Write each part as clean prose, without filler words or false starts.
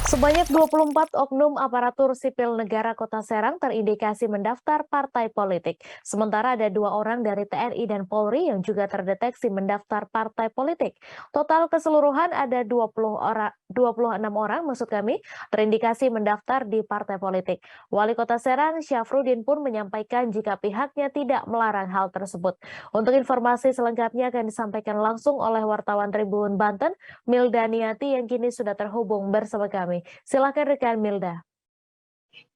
Sebanyak 24 oknum aparatur sipil negara Kota Serang terindikasi mendaftar partai politik. Sementara ada 2 orang dari TNI dan Polri yang juga terdeteksi mendaftar partai politik. Total keseluruhan ada 26 orang maksud kami terindikasi mendaftar di partai politik. Wali Kota Serang Syafruddin pun menyampaikan jika pihaknya tidak melarang hal tersebut. Untuk informasi selengkapnya akan disampaikan langsung oleh wartawan Tribun Banten, Milda Niati yang kini sudah terhubung bersama kami. Silakan rekan Milda.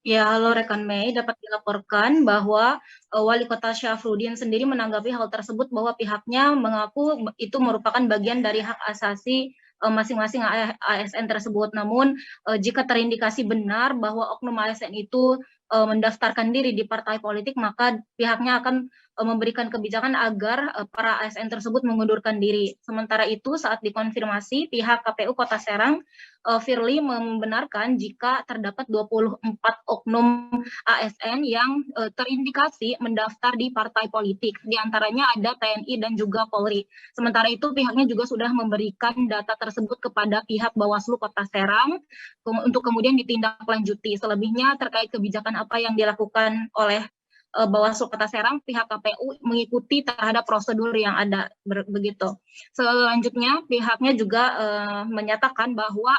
Ya, halo rekan Mei, dapat dilaporkan bahwa Wali Kota Syafruddin sendiri menanggapi hal tersebut bahwa pihaknya mengaku itu merupakan bagian dari hak asasi masing-masing ASN tersebut. Namun jika terindikasi benar bahwa oknum ASN itu mendaftarkan diri di partai politik, maka pihaknya akan memberikan kebijakan agar para ASN tersebut mengundurkan diri. Sementara itu, saat dikonfirmasi, pihak KPU Kota Serang Firly membenarkan jika terdapat 24 oknum ASN yang terindikasi mendaftar di partai politik. Di antaranya ada TNI dan juga Polri. Sementara itu pihaknya juga sudah memberikan data tersebut kepada pihak Bawaslu Kota Serang untuk kemudian ditindaklanjuti. Selebihnya terkait kebijakan apa yang dilakukan oleh Bawaslu Kota Serang, pihak KPU mengikuti terhadap prosedur yang ada begitu. Selanjutnya pihaknya juga menyatakan bahwa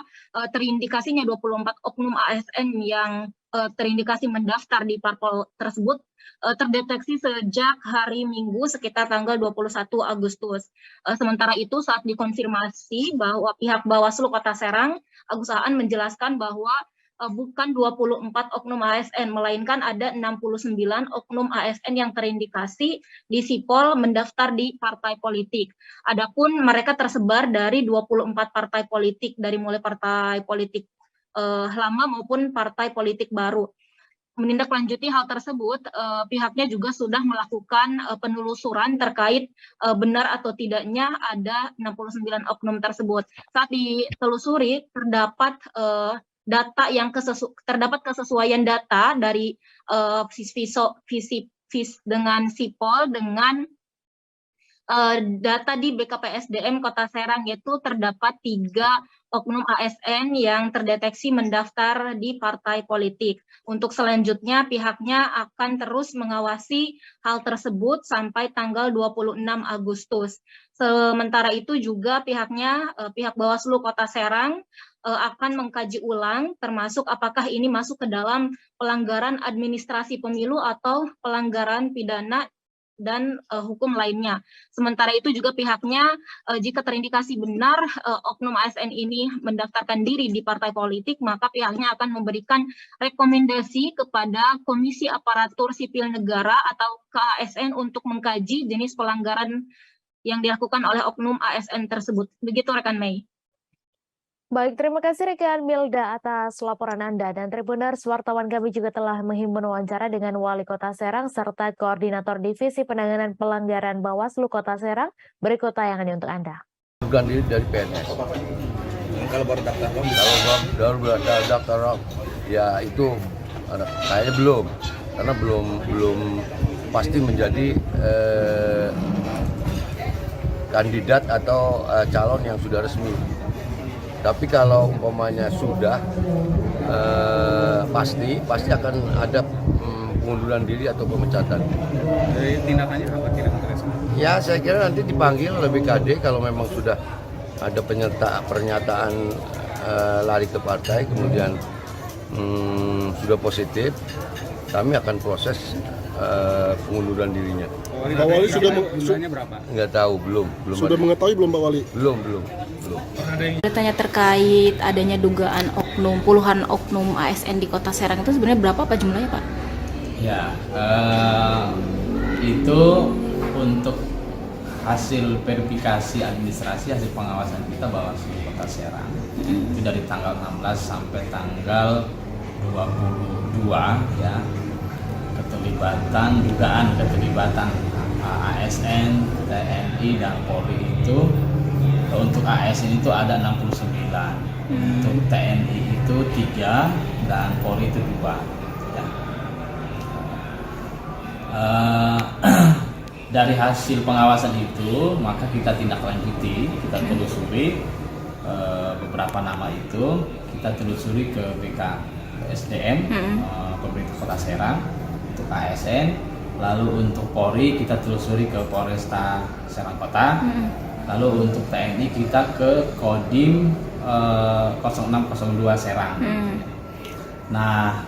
terindikasinya 24 oknum ASN yang terindikasi mendaftar di parpol tersebut terdeteksi sejak hari Minggu sekitar tanggal 21 Agustus. Sementara itu saat dikonfirmasi bahwa pihak Bawaslu Kota Serang, Agus Aan menjelaskan bahwa bukan 24 oknum ASN, melainkan ada 69 oknum ASN yang terindikasi di sipol mendaftar di partai politik. Adapun mereka tersebar dari 24 partai politik, dari mulai partai politik lama maupun partai politik baru. Menindaklanjuti hal tersebut, pihaknya juga sudah melakukan penelusuran terkait benar atau tidaknya ada 69 oknum tersebut. Saat ditelusuri, terdapat data yang terdapat kesesuaian data dari dengan sipol dengan data di BKPSDM Kota Serang, yaitu terdapat 3 oknum ASN yang terdeteksi mendaftar di partai politik. Untuk selanjutnya pihaknya akan terus mengawasi hal tersebut sampai tanggal 26 Agustus. Sementara itu juga pihak Bawaslu Kota Serang akan mengkaji ulang termasuk apakah ini masuk ke dalam pelanggaran administrasi pemilu atau pelanggaran pidana dan hukum lainnya. Sementara itu juga pihaknya jika terindikasi benar oknum ASN ini mendaftarkan diri di partai politik, maka pihaknya akan memberikan rekomendasi kepada Komisi Aparatur Sipil Negara atau KASN untuk mengkaji jenis pelanggaran yang dilakukan oleh oknum ASN tersebut. Begitu rekan Mei. Baik, terima kasih rekan Milda atas laporan Anda. Dan Tribuners, wartawan kami juga telah menghimpun wawancara dengan Wali Kota Serang serta Koordinator Divisi Penanganan Pelanggaran Bawaslu Kota Serang. Berikut tayangannya untuk Anda. Bukan diri dari PNS. Kalau baru daftar ya itu kayaknya belum, karena belum pasti menjadi kandidat atau calon yang sudah resmi. Tapi kalau umpamanya sudah pasti akan ada pengunduran diri atau pemecatan. Dari tindakannya apa kira-kira? Ya saya kira nanti dipanggil oleh BKD kalau memang sudah ada pernyataan lari ke partai, kemudian sudah positif, kami akan proses pengunduran dirinya. Pak Wali sudah berapa? Nggak tahu, belum. Sudah mengetahui belum Pak Wali? Belum. Bertanya terkait adanya dugaan puluhan oknum ASN di Kota Serang itu sebenarnya berapa Pak jumlahnya Pak? Ya, itu untuk hasil verifikasi administrasi, hasil pengawasan kita Bawaslu Kota Serang. Itu dari tanggal 16 sampai tanggal 22 ya. Dugaan keterlibatan ASN, TNI dan Polri itu untuk ASN itu ada 69, untuk TNI itu 3 dan Polri itu 2 ya. Dari hasil pengawasan itu maka kita tindak lanjuti, kita telusuri beberapa nama itu kita telusuri ke BKSDM, pemerintah Kota Serang untuk ASN, lalu untuk Polri kita telusuri ke Polresta Serang Kota, lalu untuk TNI kita ke Kodim 0602 Serang. Nah,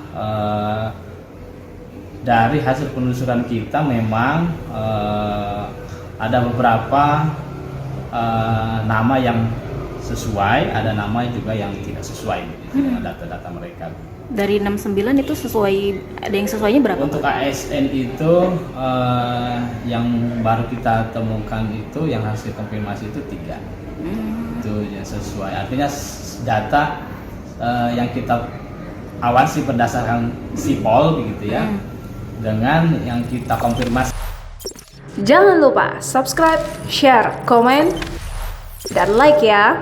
dari hasil penelusuran kita memang ada beberapa nama yang sesuai, ada nama juga yang tidak sesuai dengan data-data mereka. Dari 69 itu sesuai, ada yang sesuainya berapa? Untuk ASN itu yang baru kita temukan itu yang hasil konfirmasi itu 3. Itu yang sesuai. Artinya data yang kita awasi berdasarkan sipol begitu ya. Dengan yang kita konfirmasi. Jangan lupa subscribe, share, komen, dan like ya.